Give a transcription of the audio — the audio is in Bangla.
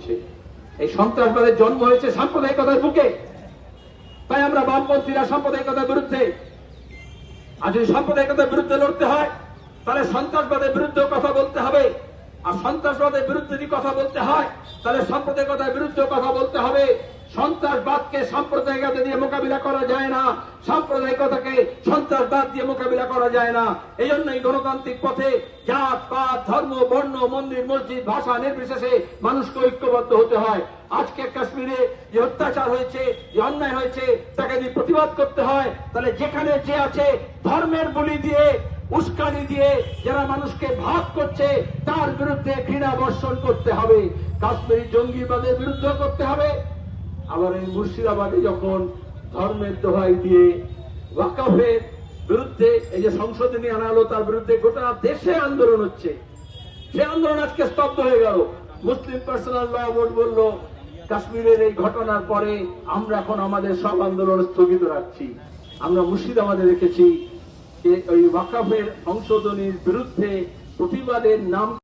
হচ্ছে। এই সন্ত্রাসবাদের জন্ম হয়েছে সাম্প্রদায়িকতার বুকে। তাই আমরা বামপন্থীরা সাম্প্রদায়িকতার বিরুদ্ধে। আর যদি সাম্প্রদায়িকতার বিরুদ্ধে লড়তে হয় তাহলে সন্ত্রাসবাদের বিরুদ্ধে কথা বলতে হবে। আর সন্ত্রাসবাদের বিরুদ্ধে যদি কথা বলতে হয় তাহলে সাম্প্রদায়িকতার বিরুদ্ধে কথা বলতে হবে। সন্ত্রাসবাদকে সাম্প্রদায়িকতা দিয়ে মোকাবিলা করা যায় না, সাম্প্রদায়িকতাকে সন্ত্রাসবাদ দিয়ে মোকাবিলা করা যায় না। এই জন্যই গণতান্ত্রিক পথে জাত পাত ধর্ম বর্ণ মন্দির মসজিদ ভাষা নির্বিশেষে মানুষকে ঐক্যবদ্ধ হতে হয়। আজকে কাশ্মীরে যে অত্যাচার হয়েছে, যে অন্যায় হয়েছে, তাকে যদি প্রতিবাদ করতে হয় তাহলে যেখানে যে আছে ধর্মের বলি দিয়ে উস্কানি দিয়ে যারা মানুষকে ভাগ করছে তার বিরুদ্ধে ঘৃণা বর্ষণ করতে হবে। কাশ্মীরি জঙ্গিবাদের বিরুদ্ধে করতে হবে। আবার এই মুর্শিদাবাদে যখন ধর্মের দোহাই দিয়ে ওয়াকফের বিরুদ্ধে এই যে সংশোধনী আনা হলো তার বিরুদ্ধে গোটা দেশে আন্দোলন হচ্ছে, সে আন্দোলন আজকে স্তব্ধ হয়ে গেল। মুসলিম পার্সোনাল ল বোর্ড বলল কাশ্মীরের এই ঘটনার পরে আমরা এখন আমাদের সব আন্দোলন স্থগিত রাখছি। আমরা মুর্শিদাবাদে দেখেছি যে ওই ওয়াকফের সংশোধনীর বিরুদ্ধে প্রতিবাদের নাম